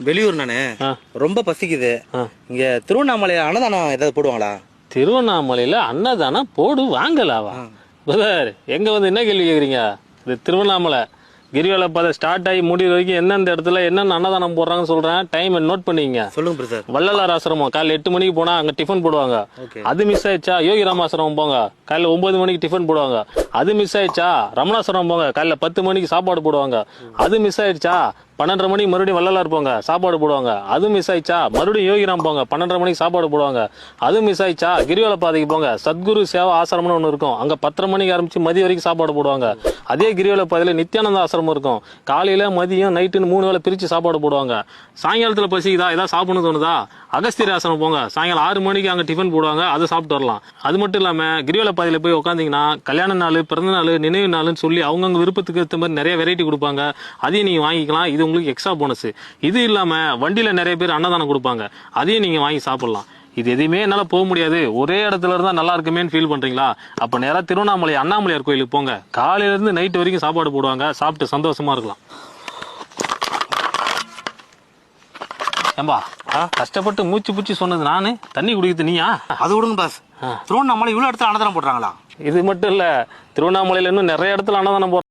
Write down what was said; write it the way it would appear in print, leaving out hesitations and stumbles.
வெளியூர் நானு ரொம்ப பசிக்குது. இங்க திருவண்ணாமலையில அன்னதானம் ஏதாவது போடுவாங்களா? திருவண்ணாமலையில அன்னதானம் போடு வாங்கலாவா? பிரதர் எங்க வந்து என்ன கேள்வி கேக்குறீங்க? இது திருவண்ணாமலை கிரிவல பாதை ஸ்டார்ட் ஆகி முடிவு வரைக்கும் எந்தெந்த இடத்துல என்னென்ன அன்னதானம் போடுறாங்கன்னு சொல்றேன். டைம் நோட் பண்ணிங்க. சொல்லுங்க பிரதர். வள்ளலார் ஆசிரமம் காலைல 8 மணிக்கு போனா அங்க டிஃபன் போடுவாங்க. அது மிஸ் ஆயிடுச்சா யோகிராம் ஆசிரமம் போங்க, காலைல 9 மணிக்கு டிஃபன் போடுவாங்க. அது மிஸ் ஆயிடுச்சா ரமணாசிரமம் போங்க, காலைல 10 மணிக்கு சாப்பாடு போடுவாங்க. அது மிஸ் ஆயிடுச்சா 12:30 மணிக்கு மறுபடியும் வள்ளலார் போங்க, சாப்பாடு போடுவாங்க. அது மிஸ் ஆயிடுச்சா மறுபடியும் யோகிராம் போங்க, 12:30 மணிக்கு சாப்பாடு போடுவாங்க. அது மிஸ் ஆயிடுச்சா கிரிவல பாதைக்கு போங்க, சத்குரு சேவா ஆசிரமம்னு ஒன்று இருக்கும், அங்க 10:30 மணிக்கு ஆரம்பிச்சு மதியம் வரைக்கும் சாப்பாடு போடுவாங்க. அதே கிரிவல பாதையில நித்யானந்த ஆசிரமம் இருக்கும், காலையில மதியம் நைட்டுன்னு 3 வேளை பிரிச்சு சாப்பாடு போடுவாங்க. சாயங்காலத்துல பசிக்குதா ஏதாவது சாப்பிடணும் தோணுதா, அகஸ்தியர் ஆசிரமம் போங்க, சாயங்காலம் 6 மணிக்கு அங்க டிஃபன் போடுவாங்க, அதை சாப்பிட்டு வரலாம். அது மட்டும் இல்லாம கிரிவல பாதையில போய் உட்காந்தீங்கன்னா கல்யாண நாள், பிறந்த நாள், நினைவு நாள்னு சொல்லி அவங்கவுங்க விருப்பத்துக்கு ஏற்ற மாதிரி நிறைய வெரைட்டி கொடுப்பாங்க. அதையும் நீங்க வாங்கிக்கலாம். இது உங்களுக்கு எக்ஸ்ட்ரா போனஸ். இது இல்லாம வண்டியில நிறைய பேர் அன்னதானம் கொடுப்பாங்க, அதையும் நீங்க வாங்கி சாப்பிடலாம். இது எதையுமே என்னால போக முடியாது, ஒரே இடத்துல இருந்தா நல்லா இருக்குமேன்னு ஃபீல் பண்றீங்களா? அப்ப நேரா திருவண்ணாமலை அண்ணாமலையார் கோயிலுக்கு போங்க, காலையில இருந்து நைட் வரைக்கும் சாப்பாடு போடுவாங்க, சாப்பிட்டு சந்தோஷமா இருக்கலாம். ஏம்பா கஷ்டப்பட்டு மூச்சு பூச்சி சொன்னது நானு, தண்ணி குடிக்கிறது நீயா? அது விடுங்க பாஸ். திருவண்ணாமலை இவ்வளவு இடத்துல அன்னதானம் போடுறாங்களா? இது மட்டும் இல்ல, திருவண்ணாமலையில இன்னும் நிறைய இடத்துல அன்னதானம் போடுறாங்க.